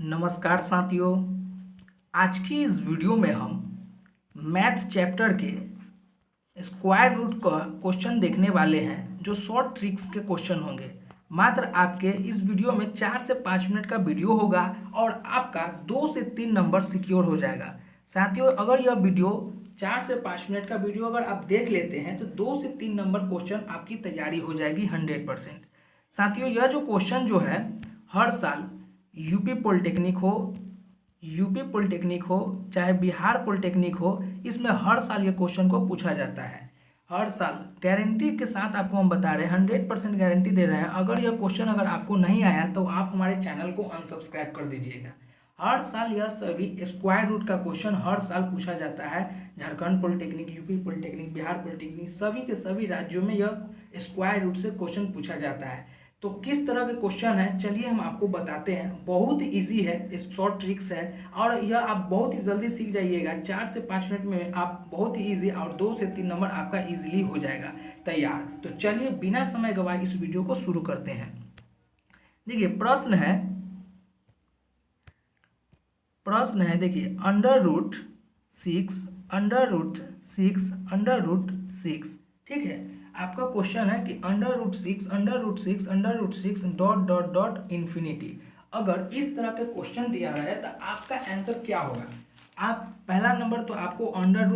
नमस्कार साथियों। आज की इस वीडियो में हम मैथ्स चैप्टर के स्क्वायर रूट का क्वेश्चन देखने वाले हैं, जो शॉर्ट ट्रिक्स के क्वेश्चन होंगे। मात्र आपके इस वीडियो में 4 से 5 मिनट का वीडियो होगा और आपका 2 से 3 नंबर सिक्योर हो जाएगा। साथियों, अगर यह वीडियो 4 से 5 मिनट का वीडियो अगर आप देख लेते हैं तो 2 से 3 नंबर क्वेश्चन आपकी तैयारी हो जाएगी 100%। साथियों, यह जो क्वेश्चन जो है हर साल यूपी पॉलिटेक्निक हो चाहे बिहार पॉलिटेक्निक हो, इसमें हर साल ये क्वेश्चन को पूछा जाता है। हर साल गारंटी के साथ आपको हम बता रहे हैं, 100% गारंटी दे रहे हैं। अगर यह क्वेश्चन अगर आपको नहीं आया तो आप हमारे चैनल को अनसब्सक्राइब कर दीजिएगा। हर साल यह सभी स्क्वायर रूट का क्वेश्चन हर साल पूछा जाता है। Jharkhand polytechnic, UP polytechnic, Bihar polytechnic, सभी के सभी राज्यों में यह स्क्वायर रूट से क्वेश्चन पूछा जाता है। तो किस तरह के क्वेश्चन है, चलिए हम आपको बताते हैं। बहुत इजी है, इस शॉर्ट ट्रिक्स है और यह आप बहुत ही जल्दी सीख जाइएगा। 4 से 5 मिनट में आप बहुत ही इजी और 2 से 3 नंबर आपका इजीली हो जाएगा तैयार। तो चलिए बिना समय गवाए इस वीडियो को शुरू करते हैं। देखिए प्रश्न है देखिए, √6 ठीक है। आपका क्वेश्चन है कि √6 डॉट इन्फिनिटी। अगर इस तरह के क्वेश्चन दिया है तो आपका आंसर क्या होगा? आप पहला नंबर तो आपको अंडर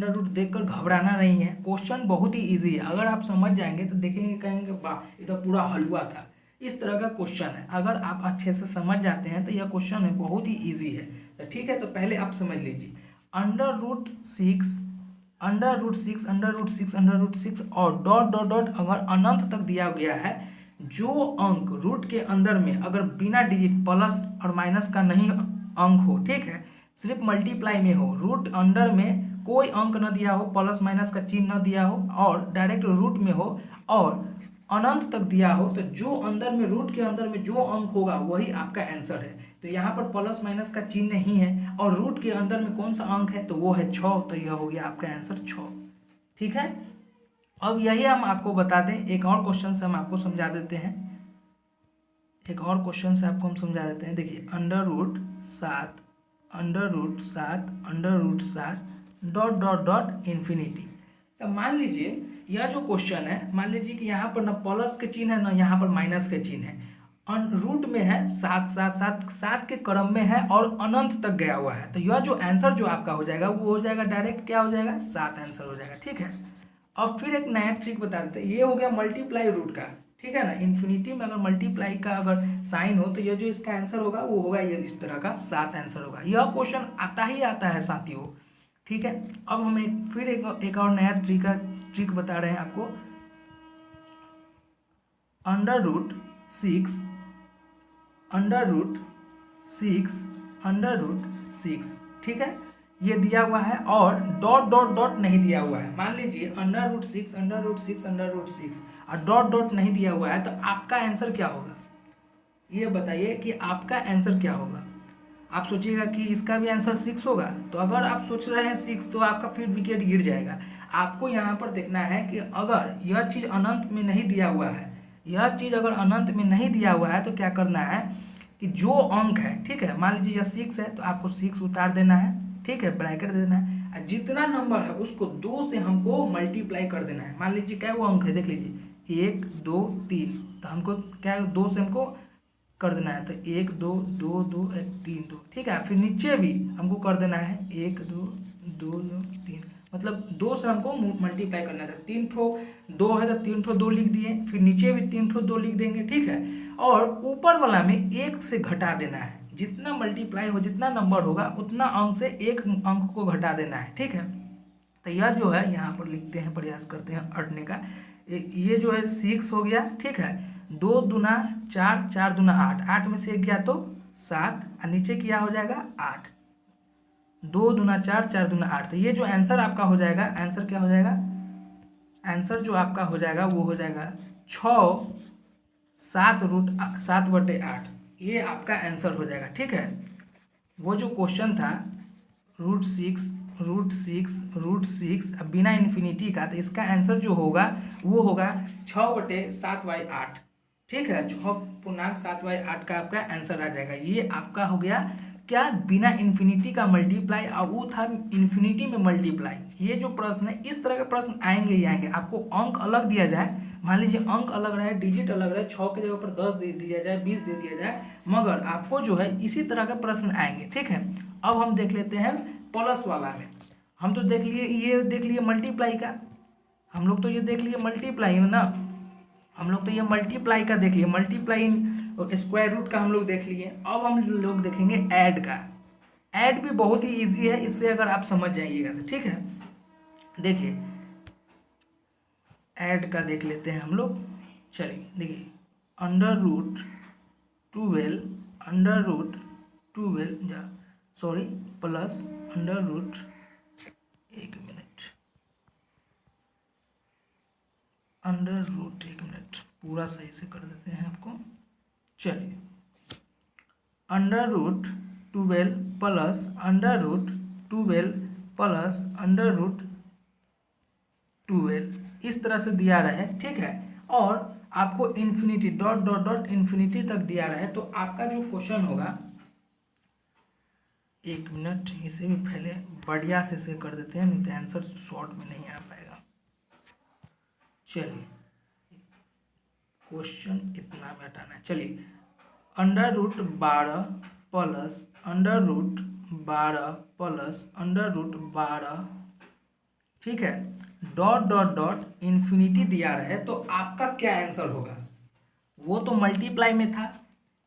रूट देखकर घबराना नहीं है। क्वेश्चन बहुत ही इजी है, अगर आप समझ जाएंगे तो देखेंगे कहेंगे वाह ये तो पूरा हलवा था। इस तरह का क्वेश्चन है, अगर आप अच्छे से समझ जाते हैं तो यह क्वेश्चन है बहुत ही इजी है। तो ठीक है, तो पहले आप समझ लीजिए √6 और डॉट अगर अनंत तक दिया गया है, जो अंक रूट के अंदर में अगर बिना डिजिट प्लस और माइनस का नहीं अंक हो, ठीक है, सिर्फ मल्टीप्लाई में हो, रूट अंडर में कोई अंक न दिया हो, प्लस माइनस का चिन्ह न दिया हो और डायरेक्ट रूट में हो और अनंत तक दिया हो, तो जो अंदर में रूट के अंदर में जो अंक होगा वही आपका आंसर है। तो यहाँ पर प्लस माइनस का चिन्ह नहीं है और रूट के अंदर में कौन सा अंक है तो वो है 6। तो यह हो गया आपका आंसर 6। ठीक है, अब यही हम आपको बता दें, एक और क्वेश्चन से हम आपको समझा देते हैं। देखिए √7 डॉट इन्फिनिटी। तो मान लीजिए यह जो क्वेश्चन है, मान लीजिए कि यहाँ पर ना प्लस के चिन्ह है ना यहाँ पर माइनस के चिन्ह है। रूट में है 7 के क्रम में है और अनंत तक गया हुआ है। तो यह जो आंसर जो आपका हो जाएगा वो हो जाएगा डायरेक्ट क्या हो जाएगा, 7 आंसर हो जाएगा। ठीक है, अब फिर एक नया ट्रिक बता देते हैं। ये हो गया मल्टीप्लाई रूट का, ठीक है ना। इन्फिनिटी में अगर मल्टीप्लाई का अगर साइन हो तो ये जो इसका आंसर होगा वो होगा ये इस तरह का 7 आंसर होगा। यह क्वेश्चन आता ही आता है साथियों। ठीक है, अब हम एक और नया ट्रिक बता रहे हैं आपको। √6 ठीक है, ये दिया हुआ है और डॉट नहीं दिया हुआ है। मान लीजिए √6 और डॉट नहीं दिया हुआ है, तो आपका आंसर क्या होगा ये बताइए कि आपका आंसर क्या होगा। आप सोचिएगा कि इसका भी आंसर 6 होगा। तो अगर आप सोच रहे हैं 6 तो आपका फिर विकेट गिर जाएगा। आपको यहाँ पर देखना है कि अगर यह चीज़ अनंत में नहीं दिया हुआ है, तो क्या करना है कि जो अंक है, ठीक है, मान लीजिए यह 6 है तो आपको 6 उतार देना है, ठीक है, ब्रैकेट दे देना है। जितना नंबर है उसको 2 से हमको मल्टीप्लाई कर देना है। मान लीजिए क्या वो अंक है, देख लीजिए 1 2 3, तो हमको क्या 2 से हमको कर देना है। तो 1 2 2 2 1 3 2, ठीक है। फिर नीचे भी हमको कर देना है 1 2 2 2 3, मतलब 2 से हमको मल्टीप्लाई करना था। 3 ठो 2 है तो 3 ठो 2 लिख दिए, फिर नीचे भी 3 ठो 2 लिख देंगे, ठीक है। और ऊपर वाला में 1 से घटा देना है। जितना मल्टीप्लाई हो, जितना नंबर होगा उतना अंक से एक अंक को घटा देना है, ठीक है। तो यह जो है यहाँ पर लिखते हैं, प्रयास करते हैं अटने का। ये जो है 6 हो गया, ठीक है। 2 दूना 4, 4 दूना 8, 8 में से 1 गया तो 7 और नीचे क्या हो जाएगा 8। 2 दूना 4, 4 दूना 8। तो ये जो आंसर आपका हो जाएगा, आंसर क्या हो जाएगा, आंसर जो आपका हो जाएगा वो हो जाएगा 6 7 √7/8। ये आपका आंसर हो जाएगा, ठीक है। वो जो क्वेश्चन था √6 अब बिना इन्फिनिटी का, तो इसका आंसर जो होगा वो होगा 6/7/8। ठीक है, 6.7/8 का आपका आंसर आ जाएगा। ये आपका हो गया क्या, बिना इन्फिनिटी का मल्टीप्लाई, और वो था इन्फिनिटी में मल्टीप्लाई। ये जो प्रश्न है, इस तरह के प्रश्न आएंगे ही आएंगे। आपको अंक अलग दिया जाए, मान लीजिए अंक अलग रहे, डिजिट अलग रहे, 6 की जगह पर 10 दे दिया जाए, 20 दे दिया जाए, मगर आपको जो है इसी तरह के प्रश्न आएंगे। ठीक है, अब हम देख लेते हैं प्लस वाला में। हम तो देख लिए, ये देख लिए मल्टीप्लाई का, हम लोग तो ये देख लिए मल्टीप्लाई में ना, हम लोग तो ये मल्टीप्लाई का देख लिए, मल्टीप्लाई स्क्वायर रूट का हम लोग देख लिए। अब हम लोग देखेंगे ऐड का। ऐड भी बहुत ही इजी है, इससे अगर आप समझ जाइएगा तो। ठीक है, देखिए ऐड का देख लेते हैं हम लोग। चलिए देखिए, प्लस अंडर रूट, एक मिनट, एक मिनट पूरा सही से कर देते हैं आपको। चलिए, √12 प्लस √12 प्लस √12 इस तरह से दिया रहा है। ठीक है, और आपको infinity dot dot dot infinity तक दिया रहा है। तो आपका जो क्वेश्चन होगा, एक मिनट, इसे भी पहले बढ़िया से कर देते हैं, नहीं तो आंसर शॉर्ट में नहीं आ पाएगा। चलिए, क्वेश्चन इतना में हटाना है। चलिए, √12 प्लस √12 प्लस √12, ठीक है, डॉट डॉट डॉट इन्फिनिटी दिया रहा है। तो आपका क्या आंसर होगा? वो तो मल्टीप्लाई में था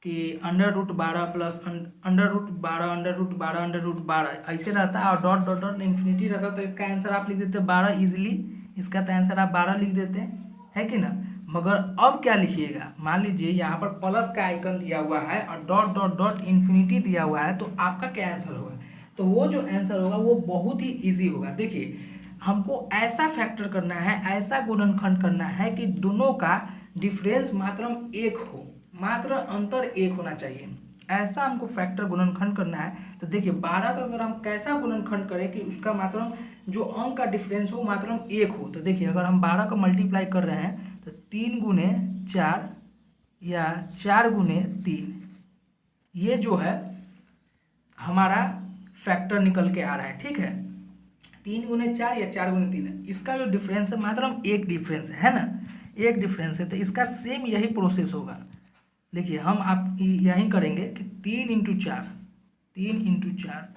कि √12 प्लस √12 ऐसे रहता है, और डॉट डॉट डॉट इन्फिनिटी रहता, तो इसका आंसर आप लिख देते 12 इजीली। इसका तो आंसर आप 12 लिख देते हैं, है कि ना। मगर अब क्या लिखिएगा, मान लीजिए यहाँ पर प्लस का आइकन दिया हुआ है और डॉट डॉट डॉट इन्फिनिटी दिया हुआ है, तो आपका क्या आंसर होगा? तो वो जो आंसर होगा वो बहुत ही ईजी होगा। देखिए, हमको ऐसा फैक्टर करना है, ऐसा गुणनखंड करना है कि दोनों का डिफरेंस मात्रम एक हो, मात्र अंतर एक होना चाहिए। ऐसा हमको फैक्टर गुणनखंड करना है। तो देखिए, 12 का अगर हम कैसा गुणनखंड करें कि उसका मात्रम जो अंक का डिफरेंस हो मात्रम एक हो। तो देखिए, अगर हम 12 का मल्टीप्लाई कर रहे हैं तो 3 गुने 4 या 4 गुने 3, ये जो है हमारा फैक्टर निकल के आ रहा है। ठीक है, 3 गुने 4 या 4 गुने 3, इसका जो डिफरेंस है मात्रम एक डिफरेंस है ना, एक डिफरेंस है। तो इसका सेम यही प्रोसेस होगा। देखिए, हम आप यही करेंगे कि 3 × 4, 3 × 4,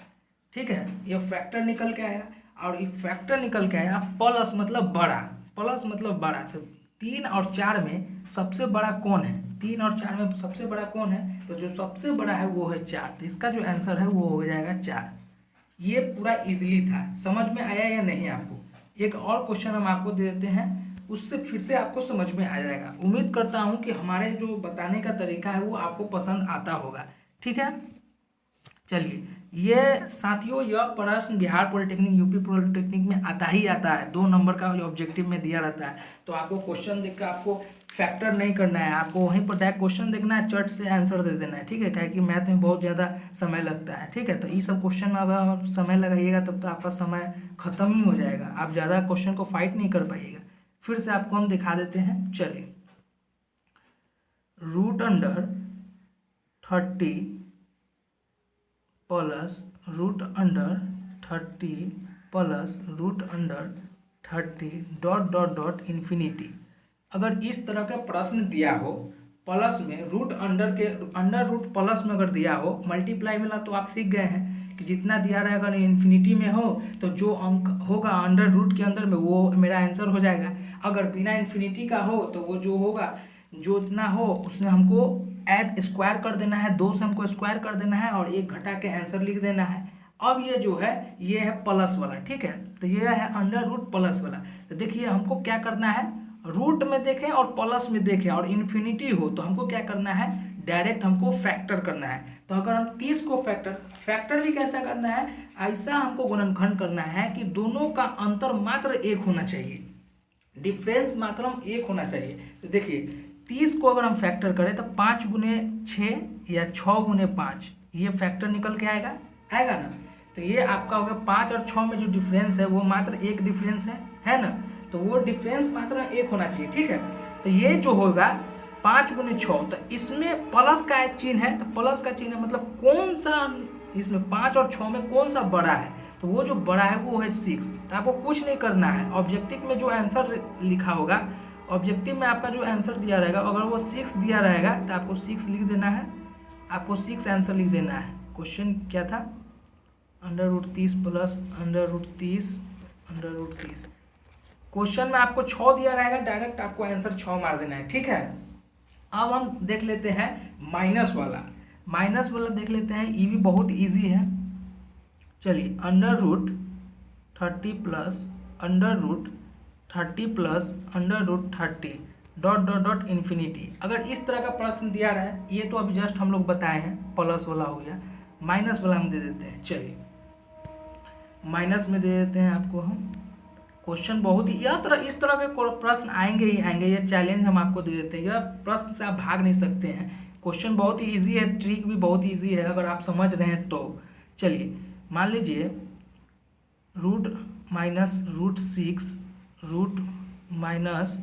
ठीक है, ये फैक्टर निकल के आया, और ये फैक्टर निकल के आया प्लस मतलब बड़ा, प्लस मतलब बड़ा। तो 3 और 4 में सबसे बड़ा कौन है? 3 और 4 में सबसे बड़ा कौन है? तो जो सबसे बड़ा है वो है 4। तो इसका जो आंसर है वो हो जाएगा 4। ये पूरा इजीली था, समझ में आया या नहीं आपको? एक और क्वेश्चन हम आपको दे देते हैं, उससे फिर से आपको समझ में आ जाएगा। उम्मीद करता हूँ कि हमारे जो बताने का तरीका है वो आपको पसंद आता होगा। ठीक है, चलिए, ये साथियों, यह प्रश्न बिहार पॉलिटेक्निक, यूपी पॉलिटेक्निक में आता ही आता है। 2 नंबर का ऑब्जेक्टिव में दिया रहता है। तो आपको क्वेश्चन देखकर आपको फैक्टर नहीं करना है, आपको वहीं पर डायरेक्ट क्वेश्चन देखना है, चट से आंसर दे देना है। ठीक है, क्या कि मैथ में बहुत ज़्यादा समय लगता है। ठीक है, तो ये सब क्वेश्चन में अगर आप समय लगाइएगा तब तो आपका समय खत्म ही हो जाएगा, आप ज़्यादा क्वेश्चन को फाइट नहीं कर पाइएगा। फिर से आपको हम दिखा देते हैं। चलिए, √30 plus √30 plus √30 dot dot dot infinity. अगर इस तरह का प्रश्न दिया हो, प्लस में रूट अंडर रूट प्लस में अगर दिया हो, मल्टीप्लाई में ना, तो आप सीख गए हैं कि जितना दिया रहा है अगर इन्फिनिटी में हो तो जो अंक होगा अंडर रूट के अंदर में वो मेरा आंसर हो जाएगा। अगर बिना इन्फिनिटी का हो तो वो जो होगा, जो इतना हो उसमें हमको ऐड स्क्वायर कर देना है, 2 से हमको स्क्वायर कर देना है और 1 घटा के आंसर लिख देना है। अब ये जो है ये है प्लस वाला। ठीक है, तो ये है अंडर रूट प्लस वाला। तो देखिए, हमको क्या करना है, रूट में देखें और प्लस में देखें और इन्फिनिटी हो तो हमको क्या करना है, डायरेक्ट हमको फैक्टर करना है। तो अगर हम 30 को फैक्टर भी कैसा करना है, ऐसा हमको गुणनखंड करना है कि दोनों का अंतर मात्र 1 होना चाहिए, डिफरेंस मात्रम 1 होना चाहिए। तो देखिए, 30 को अगर हम फैक्टर करें तो 5 गुने 6 या 6 गुने 5, ये फैक्टर निकल के आएगा ना। तो ये आपका होगा 5 और 6 में जो डिफरेंस है वो मात्र 1 डिफरेंस है ना। तो वो डिफरेंस मात्र 1 होना चाहिए। ठीक है, तो ये जो होगा 5 गुने 6, तो इसमें प्लस का एक चिन्ह है, तो प्लस का चिन्ह है मतलब कौन सा इसमें 5 और 6 में कौन सा बड़ा है, तो वो जो बड़ा है वो है 6। तो आपको कुछ नहीं करना है, ऑब्जेक्टिव में जो आंसर लिखा होगा, ऑब्जेक्टिव में आपका जो आंसर दिया रहेगा अगर वो 6 दिया रहेगा तो आपको 6 लिख देना है, आपको 6 आंसर लिख देना है। क्वेश्चन क्या था, √30 प्लस √30 क्वेश्चन में आपको 6 दिया रहेगा, डायरेक्ट आपको आंसर 6 मार देना है, ठीक है। अब हम देख लेते हैं माइनस वाला, माइनस वाला देख लेते हैं, ये भी बहुत इजी है। चलिए √30 plus √30 plus √30 dot dot dot infinity. अगर इस तरह का प्रश्न दिया रहा है, ये तो अभी जस्ट हम लोग बताए हैं, प्लस वाला हो गया, माइनस वाला हम दे देते हैं। चलिए माइनस में दे देते हैं आपको हम। क्वेश्चन बहुत ही इस तरह के प्रश्न आएंगे ही आएंगे, ये चैलेंज हम आपको दे देते हैं, यह प्रश्न से आप भाग नहीं सकते हैं। क्वेश्चन बहुत ही इजी है, ट्रिक भी बहुत इजी है अगर आप समझ रहे हैं तो। चलिए मान लीजिए root minus √6 root minus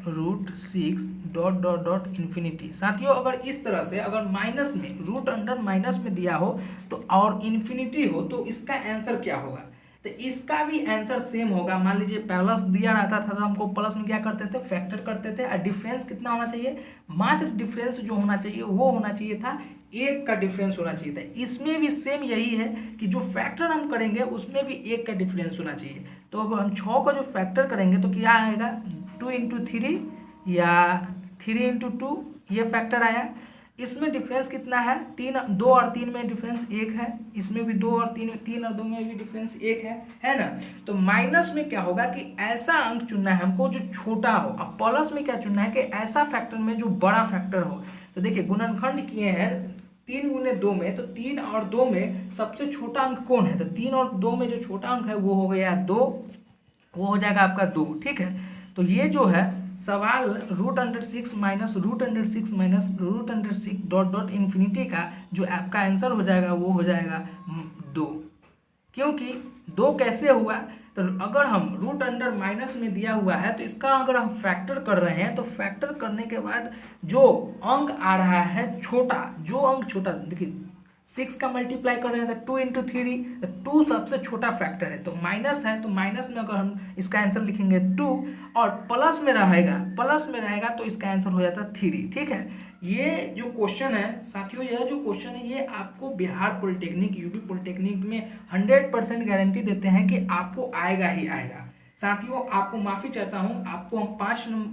√6 dot dot dot infinity. साथियों अगर इस तरह से अगर माइनस में रूट अंडर माइनस में दिया हो तो और इन्फिनिटी हो तो इसका आंसर क्या होगा, तो इसका भी आंसर सेम होगा। मान लीजिए प्लस दिया रहता था तो हमको प्लस में क्या करते थे, फैक्टर करते थे, और डिफरेंस कितना होना चाहिए, मात्र डिफरेंस जो होना चाहिए वो होना चाहिए था, 1 का डिफरेंस होना चाहिए था। इसमें भी सेम यही है कि जो फैक्टर हम करेंगे उसमें भी 1 का डिफरेंस होना चाहिए। तो अगर हम 6 का जो फैक्टर करेंगे तो क्या आएगा, 2 × 3 या 3 × 2, ये फैक्टर आया। इसमें डिफरेंस कितना है, 2 और 3 में डिफरेंस 1 है, इसमें भी 2 और 3 और 2 में भी डिफरेंस 1 है ना। तो माइनस में क्या होगा कि ऐसा अंक चुनना है हमको जो छोटा हो, अब प्लस में क्या चुनना है कि ऐसा फैक्टर में जो बड़ा फैक्टर हो। तो देखिए गुणनखंड किए हैं 3 × 2 में, तो 3 और 2 में सबसे छोटा अंक कौन है, तो 3 और 2 में जो छोटा अंक है वो हो गया 2, वो हो जाएगा आपका 2, ठीक है। तो ये जो है सवाल √6 माइनस √6 डॉट डॉट इन्फिनिटी का जो आपका आंसर हो जाएगा वो हो जाएगा 2। क्योंकि 2 कैसे हुआ, तो अगर हम रूट अंडर माइनस में दिया हुआ है तो इसका अगर हम फैक्टर कर रहे हैं तो फैक्टर करने के बाद जो अंक आ रहा है छोटा, जो अंक छोटा, देखिए 6 का मल्टीप्लाई कर रहे हैं तो 2 × 3, 2 सबसे छोटा फैक्टर है, तो माइनस है, तो माइनस में अगर हम इसका आंसर लिखेंगे 2 और प्लस में रहेगा तो इसका आंसर हो जाता 3, ठीक है। ये जो क्वेश्चन है साथियों, यह जो क्वेश्चन है ये आपको बिहार पॉलिटेक्निक, यूपी पॉलिटेक्निक में 100% गारंटी देते हैं कि आपको आएगा ही आएगा। साथियों आपको माफ़ी चाहता हूँ, आपको हम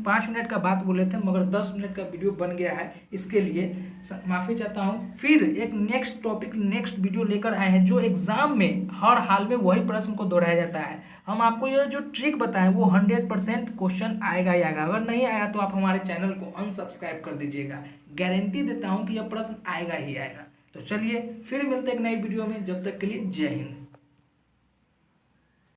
5 मिनट का बात बोले थे मगर 10 मिनट का वीडियो बन गया है, इसके लिए माफ़ी चाहता हूँ। फिर एक नेक्स्ट टॉपिक, नेक्स्ट वीडियो लेकर आए हैं जो एग्जाम में हर हाल में वही प्रश्न को दोहराया जाता है। हम आपको ये जो ट्रिक बताएं वो 100% क्वेश्चन आएगा ही आएगा। अगर नहीं आया तो आप हमारे चैनल को अनसब्सक्राइब कर दीजिएगा, गारंटी देता हूँ कि यह प्रश्न आएगा ही आएगा। तो चलिए फिर मिलते हैं एक नई वीडियो में, जब तक के लिए जय हिंद।